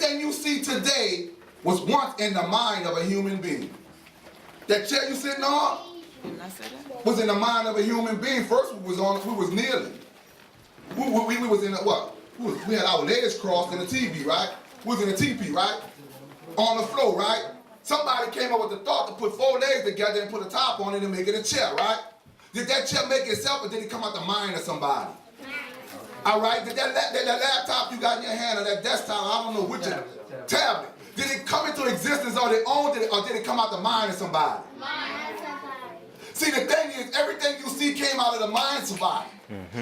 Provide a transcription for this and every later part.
everything you see today was once in the mind of a human being. That chair you sitting on was in the mind of a human being. First we was kneeling. We was in a what? We had our legs crossed in a TV, right? We was in a teepee, right? On the floor, right? Somebody came up with the thought to put 4 legs together and put a top on it and make it a chair, right? Did that chair make itself, or did it come out the mind of somebody? All right, did that laptop you got in your hand, or that desktop, I don't know which tablet, did it come into existence on its own, or did it come out the mind of somebody? See, the thing is, everything you see came out of the mind of somebody.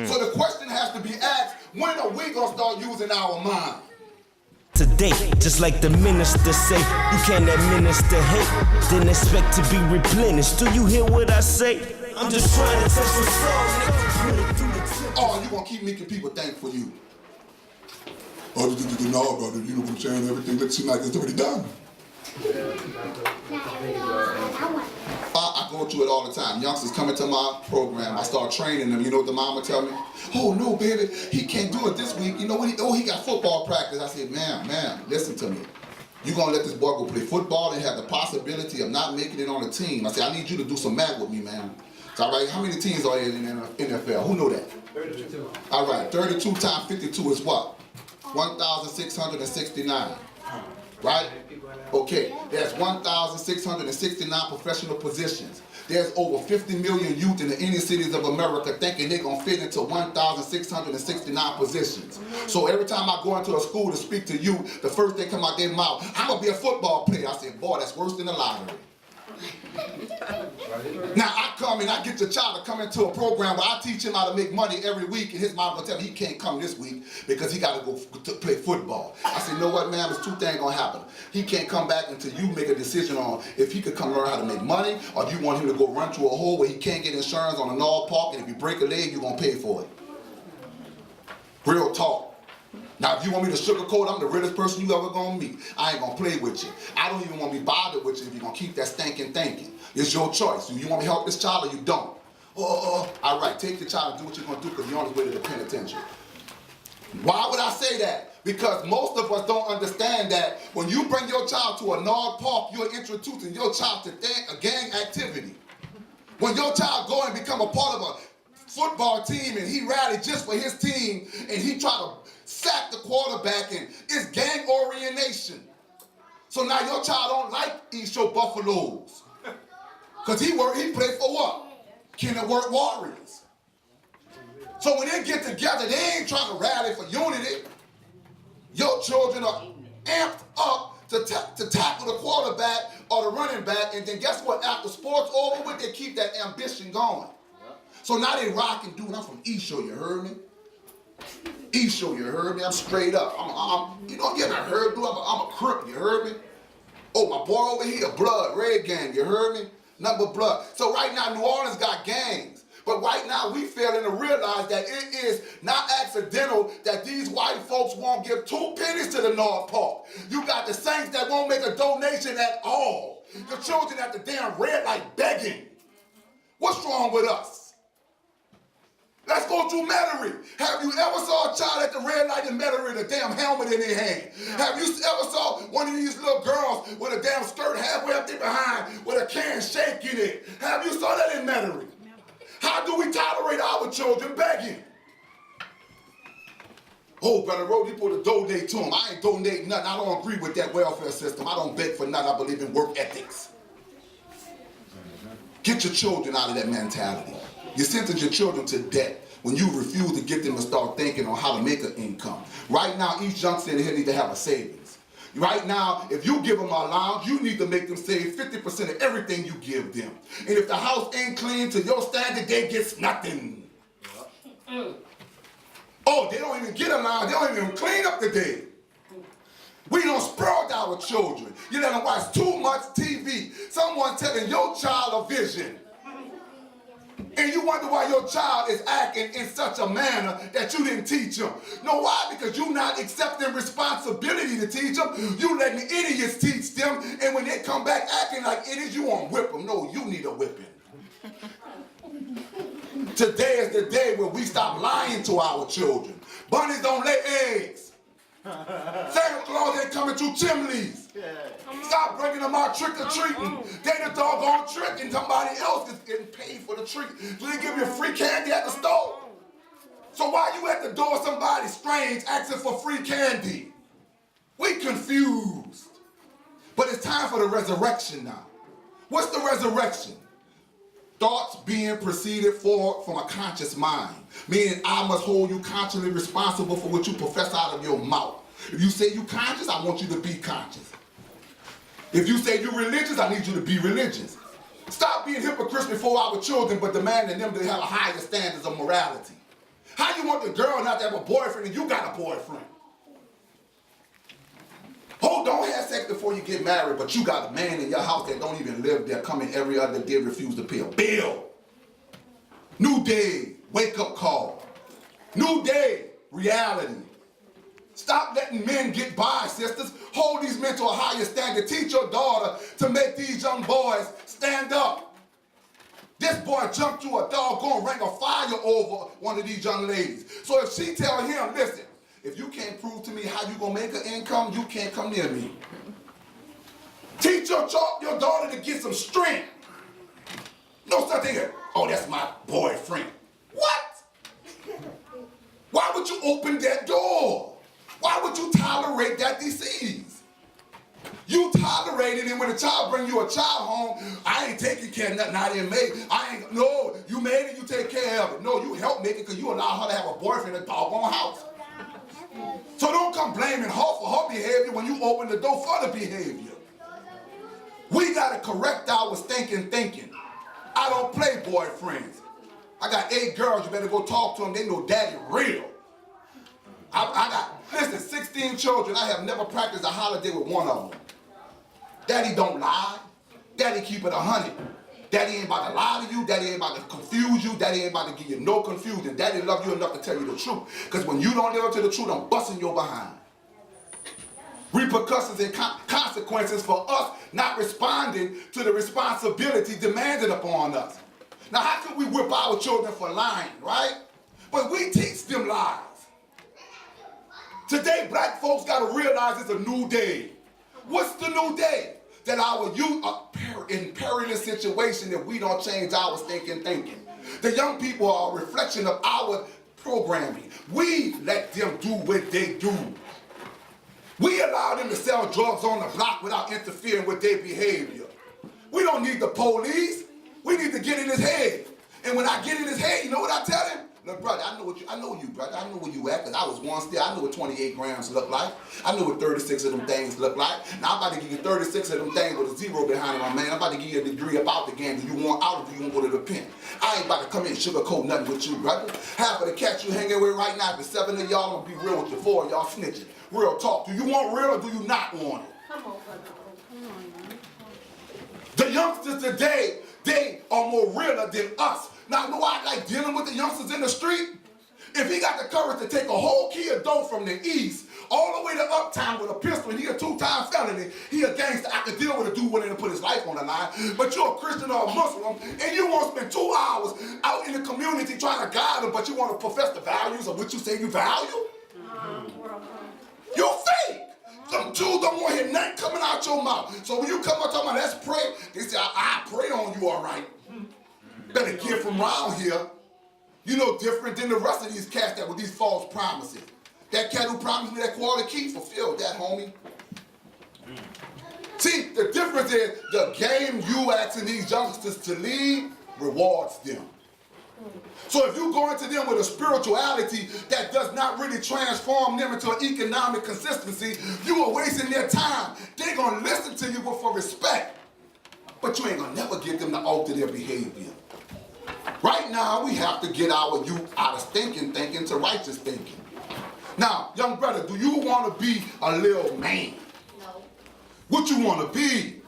So the question has to be asked, when are we going to start using our mind? Today, just like the minister say, you can't administer hate, then expect to be replenished. Do you hear what I say? I'm just trying to touch your soul, nigga. Oh, you gonna keep making people think for you. Oh, no, brother, you know what I'm saying? Everything looks like it's already done. I go through it all the time. Youngsters come into my program, I start training them. You know what the mama tell me? Oh, no, baby, he can't do it this week. You know what? He got football practice. I said, ma'am, listen to me. You're going to let this boy go play football and have the possibility of not making it on a team. I said, I need you to do some math with me, man. So, all right, how many teams are in the NFL? Who know that? 32. All right, 32 times 52 is what? 1,669. Right? Okay, there's 1,669 professional positions. There's over 50 million youth in the inner cities of America thinking they're going to fit into 1,669 positions. So every time I go into a school to speak to you, the first thing come out their mouth, I'm going to be a football player. I said, boy, that's worse than the lottery. Now I come and I get your child to come into a program where I teach him how to make money every week, and his mom gonna tell me he can't come this week because he gotta go to play football. I said, you know what, ma'am, there's 2 things gonna happen. He can't come back until you make a decision on if he could come learn how to make money, or do you want him to go run through a hole where he can't get insurance on a Nord Park, and if you break a leg, you're gonna pay for it. Real talk. Now, if you want me to sugarcoat, I'm the realest person you ever gonna meet. I ain't gonna play with you. I don't even want to be bothered with you if you're gonna keep that stinking thinking. It's your choice. Do you want me to help this child or you don't? All right, take your child and do what you're gonna do because you're on his way to the penitentiary. Why would I say that? Because most of us don't understand that when you bring your child to a Nord Park, you're introducing your child to a gang activity. When your child go and become a part of a football team and he rallied just for his team and he try to sack the quarterback and it's gang orientation. So now your child don't like East Shore Buffaloes. Because he played for what? Kenilworth Warriors. So when they get together, they ain't trying to rally for unity. Your children are amped up to tackle the quarterback or the running back, and then guess what? After sports over with, they keep that ambition going. So now they rock and dude, I'm from East Shore, you heard me? East Shore, you heard me? I'm straight up. You know, you ever heard, dude? I'm a Crip, you heard me? Oh, my boy over here, blood, red gang, you heard me? Nothing but blood. So right now, New Orleans got gangs. But right now, we failing to realize that it is not accidental that these white folks won't give 2 pennies to the North Park. You got the Saints that won't make a donation at all. The children at the damn red light begging. What's wrong with us? Let's go through Metairie. Have you ever saw a child at the red light in Metairie with a damn helmet in their hand? Have you ever saw one of these little girls with a damn skirt halfway up there behind with a can shaking it? Have you saw that in Metairie? How do we tolerate our children begging? Oh, Brother Rhodes, you put a donate to him. I ain't donating nothing. I don't agree with that welfare system. I don't beg for nothing. I believe in work ethics. Get your children out of that mentality. You sentence your children to debt when you refuse to get them to start thinking on how to make an income. Right now, each youngster in here needs to have a savings. Right now, if you give them an allowance, you need to make them save 50% of everything you give them. And if the house ain't clean to your standard, they get nothing. Oh, they don't even get allowance. They don't even clean up the day. We don't sprout our children. You let them watch too much TV. Someone telling your child a vision. And you wonder why your child is acting in such a manner that you didn't teach them. Know why? Because you're not accepting responsibility to teach them. You letting the idiots teach them, and when they come back acting like idiots, you won't whip them. No, you need a whipping. Today is the day where we stop lying to our children. Bunnies don't lay eggs. Santa Claus ain't coming to do chimneys. Stop bringing them out trick-or-treating. They the doggone trick and somebody else is getting paid for the treat. Do they give you free candy at the store? So why you at the door somebody strange asking for free candy? We confused. But it's time for the resurrection now. What's the resurrection? Thoughts being proceeded forward from a conscious mind. Meaning I must hold you consciously responsible for what you profess out of your mouth. If you say you conscious, I want you to be conscious. If you say you're religious, I need you to be religious. Stop being hypocrites before our children, but demanding them to have a higher standards of morality. How you want the girl not to have a boyfriend and you got a boyfriend? Oh, don't have sex before you get married, but you got a man in your house that don't even live there, come in every other day, refuse to pay a bill. New day, wake-up call. New day, reality. Stop letting men get by, sisters. Hold these men to a higher standard. Teach your daughter to make these young boys stand up. This boy jumped through a doggone ring of fire over one of these young ladies. So if she tell him, listen, if you can't prove to me how you gonna make an income, you can't come near me. Teach your daughter to get some strength. No such thing as, oh, that's my boyfriend. What? Why would you open that door? Why would you tolerate that disease? You tolerated it when a child bring you a child home. I ain't taking care of nothing I didn't make. No, you made it, you take care of it. No, you helped make it because you allow her to have a boyfriend in a doggone house. So don't come blaming her for her behavior when you open the door for the behavior. We got to correct our stinking thinking. I don't play boyfriends. I got 8 girls, you better go talk to them. They know daddy real. I got, listen, 16 children. I have never practiced a holiday with one of them. Daddy don't lie. Daddy keep it 100. Daddy ain't about to lie to you. Daddy ain't about to confuse you. Daddy ain't about to give you no confusion. Daddy love you enough to tell you the truth. Because when you don't live up to the truth, I'm busting your behind. Repercussions and consequences for us not responding to the responsibility demanded upon us. Now, how can we whip our children for lying, right? But we teach them lies. Today, black folks got to realize it's a new day. What's the new day? That our youth are in perilous situation if we don't change our thinking. The young people are a reflection of our programming. We let them do what they do. We allow them to sell drugs on the block without interfering with their behavior. We don't need the police. We need to get in his head. And when I get in his head, you know what I tell him? Look, brother, I know you, brother. I know where you at, because I was once there. I know what 28 grams look like. I know what 36 of them things look like. Now, I'm about to give you 36 of them things with a zero behind it, my man. I'm about to give you a degree about the game. Do you want out or do you want to go to the pen? I ain't about to come in and sugarcoat nothing with you, brother. Half of the cats you hanging with right now, if 7 of y'all, I'm going to be real with you, 4 of y'all snitching. Real talk. Do you want real or do you not want it? Come on, brother. Come on, man. The youngsters today, they are more realer than us. Now, know why I like dealing with the youngsters in the street? If he got the courage to take a whole key of dope from the east all the way to uptown with a pistol and he a 2-time felony, he a gangster, I could deal with a dude willing to put his life on the line. But you're a Christian or a Muslim and you want to spend 2 hours out in the community trying to guide them, but you want to profess the values of what you say you value? You're fake. Some Jews don't want to hear nothing coming out your mouth. So when you come up talking about let's pray, they say, I pray on you, all right. Better get from around here. You know different than the rest of these cats that with these false promises. That cat who promised me that quarter key fulfilled that, homie. See, the difference is the game you asking these youngsters to lead rewards them. So if you go into them with a spirituality that does not really transform them into an economic consistency, you are wasting their time. They're going to listen to you for respect, but you ain't going to never get them to alter their behavior. Right now, we have to get our youth out of stinking thinking to righteous thinking. Now, young brother, do you want to be a little man? No. What you want to be?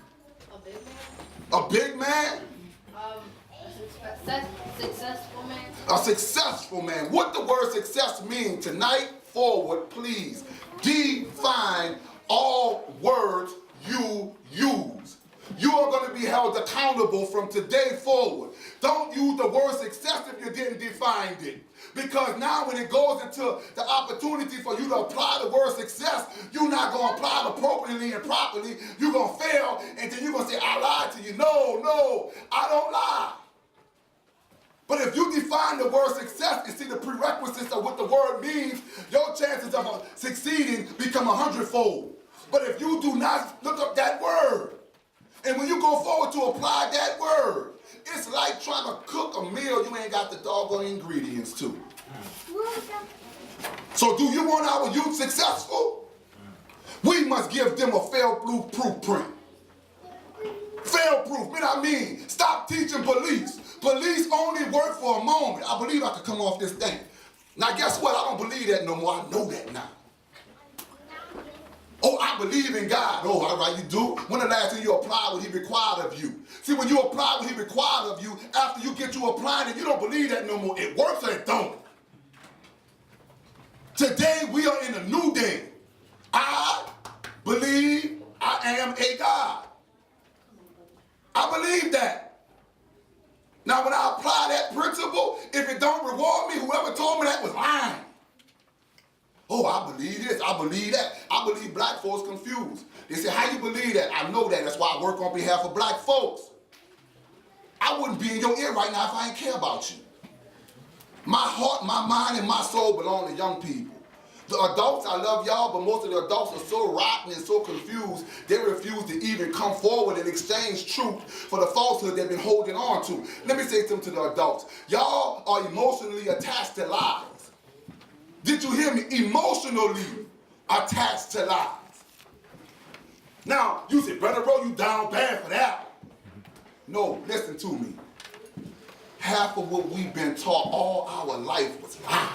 A big man? A big man? A successful man. A successful man. What the word success mean? Tonight, forward, please. Define all words you use. You are going to be held accountable from today forward. Don't use the word success if you didn't define it. Because now when it goes into the opportunity for you to apply the word success, you're not going to apply it appropriately and properly. You're going to fail, and then you're going to say, I lied to you. No, I don't lie. But if you define the word success and see the prerequisites of what the word means, your chances of succeeding become 100-fold. But if you do not look up that word, and when you go forward to apply that word, it's like trying to cook a meal you ain't got the doggone ingredients to. So do you want our youth successful? We must give them a fail-proof blueprint. Fail-proof, what I mean, stop teaching beliefs. Beliefs only work for a moment. I believe I could come off this thing. Now guess what? I don't believe that no more. I know that now. Oh, I believe in God. Oh, all right, you do? When the last time you applied what he required of you? See, when you apply what he required of you, after you get to applying it, you don't believe that no more. It works or it don't. Today, we are in a new day. I believe I am a God. I believe that. Now, when I apply that principle, if it don't reward me, whoever told me that was lying. Oh, I believe this, I believe that. I believe black folks confused. They say, how you believe that? I know that. That's why I work on behalf of black folks. I wouldn't be in your ear right now if I didn't care about you. My heart, my mind, and my soul belong to young people. The adults, I love y'all, but most of the adults are so rotten and so confused, they refuse to even come forward and exchange truth for the falsehood they've been holding on to. Let me say something to the adults. Y'all are emotionally attached to lies. Did you hear me? Emotionally attached to lies. Now, you say, Brother Bro, you down bad for that. No, listen to me. Half of what we've been taught all our life was lies.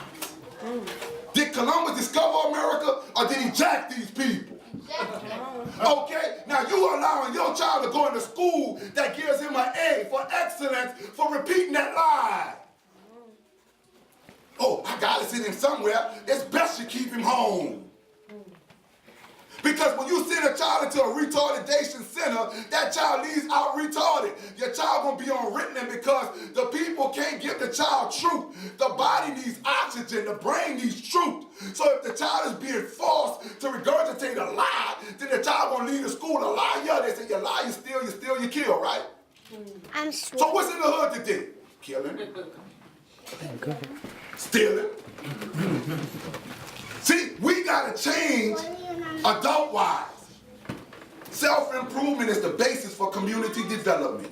Did Columbus discover America, or did he jack these people? Okay, now you are allowing your child to go into school that gives him an A for excellence for repeating that lie. Oh, I gotta send him somewhere. It's best you keep him home. Because when you send a child into a retardation center, that child leaves out retarded. Your child gonna be on Ritalin because the people can't give the child truth. The body needs oxygen, the brain needs truth. So if the child is being forced to regurgitate a lie, then the child gonna leave the school a liar. They say you lie, you steal, you kill, right? So what's in the hood today? Killing, stealing. See, we gotta change adult-wise. Self-improvement is the basis for community development.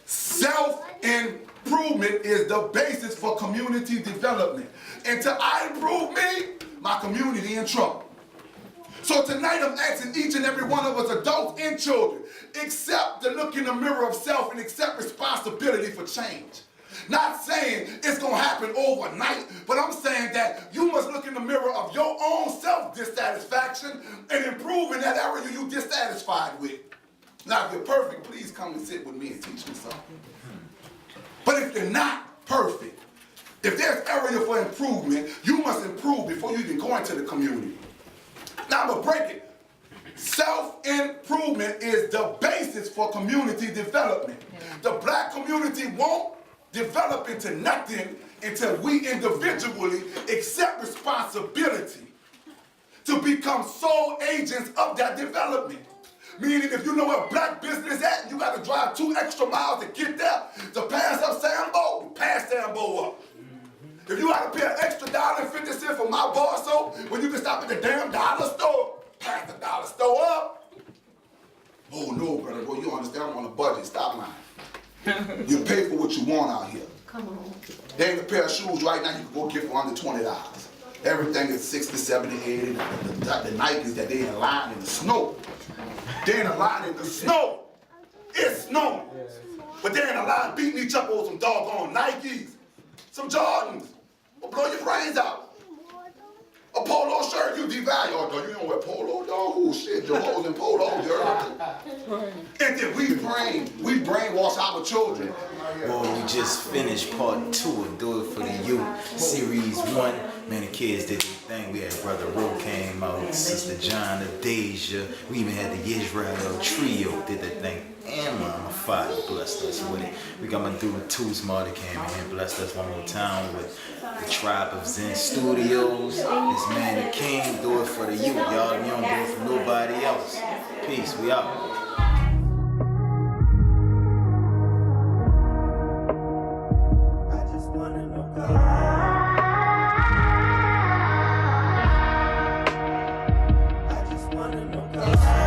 Self-improvement is the basis for community development. Until I improve me, my community in trouble. So tonight I'm asking each and every one of us, adults and children, accept the look in the mirror of self and accept responsibility for change. Not saying it's going to happen overnight, but I'm saying that you must look in the mirror of your own self-dissatisfaction and improve in that area you're dissatisfied with. Now, if you're perfect, please come and sit with me and teach me something. But if you're not perfect, if there's area for improvement, you must improve before you even go into the community. Now, I'm going to break it. Self-improvement is the basis for community development. The black community won't develop into nothing until we individually accept responsibility to become sole agents of that development. Meaning if you know where black business at and you got to drive 2 extra miles to get there, to pass up Sambo, pass Sambo up. If you got to pay an extra $1.50 for my bar soap when you can stop at the damn dollar store, pass the dollar store up. Oh no, brother, boy, you understand, I'm on a budget, stop lying. You pay for what you want out here. Come on. There ain't a pair of shoes right now you can go get for under $20. Everything is 60, 70, 80. The Nikes that they in line in the snow. They in a line in the snow. It's snowing. But they in a line beating each other over some doggone Nikes. Some Jordans. Will blow your brains out. A polo shirt, you devalue. Oh, dog, you don't wear polo, dog? Oh, shit, your hoes in polo, you heard? And then we brainwash our children. Well, we just finished part 2 of Do It For The Youth, Series 1. Man, the kids did their thing. We had Brother Ro came out, Sister John, Deja. We even had the Israel Trio did their thing. And Mama Father blessed us with it. We got my dude Tuzma that came in here and blessed us one more time with the Tribe of Zen Studios. This man, the King, do it for the youth. Y'all, we don't do it for nobody else. Peace, we out.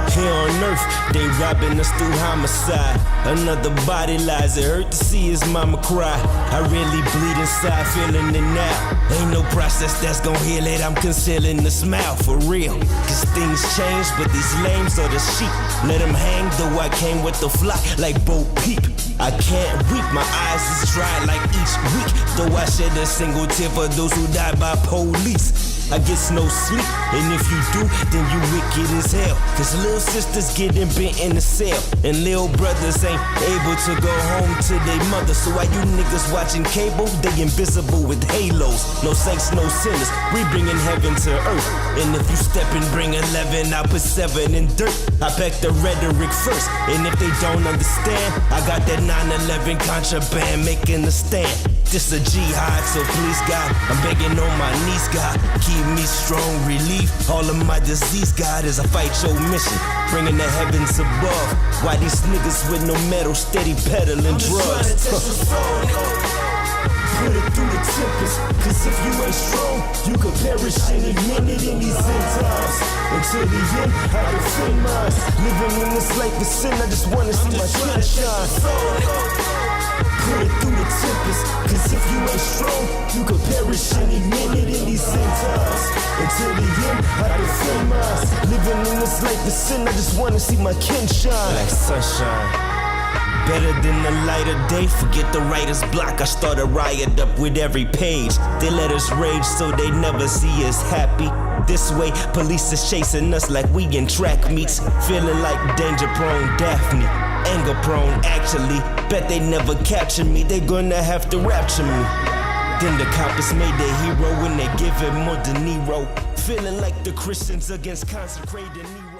Here on earth, they robbing us through homicide. Another body lies, it hurt to see his mama cry. I really bleed inside, feeling it now. Ain't no process that's gon' heal it, I'm concealing the smile for real. Cause things change, but these lames are the sheep. Let them hang, though I came with the flock like Bo Peep. I can't weep, my eyes is dry like each week. Though I shed a single tear for those who died by police. I get no sleep, and if you do, then you wicked as hell. Cause little sisters getting bent in the cell, and little brothers ain't able to go home to their mother. So why you niggas watching cable? They invisible with halos. No saints, no sinners, we bringing heaven to earth. And if you step and bring 11, I put 7 in dirt. I pack the rhetoric first, and if they don't understand, I got that 9/11 contraband making a stand. This a jihad, so please God, I'm begging on my knees, God, keep me strong, relief all of my disease, God, as I fight your mission, bringing the heavens above. Why these niggas with no metal steady peddling drugs? Put it through the tempest, cause if you ain't strong, you could perish any minute in these end times. Until the end, I defend mine. Living in this life of sin, I just wanna see my sun shine. Put it through the tempest, cause if you ain't strong, you could perish any minute in these end times. Until the end, I defend mine. Living in this life of sin, I just wanna see my kin shine. Like sunshine. Better than the light of day, forget the writer's block. I start a riot up with every page. They let us rage so they never see us happy. This way, police is chasing us like we in track meets. Feeling like danger-prone Daphne, anger-prone actually. Bet they never capture me, they gonna have to rapture me. Then the coppers made their hero when they give him more De Niro. Feeling like the Christians against consecrated Nero.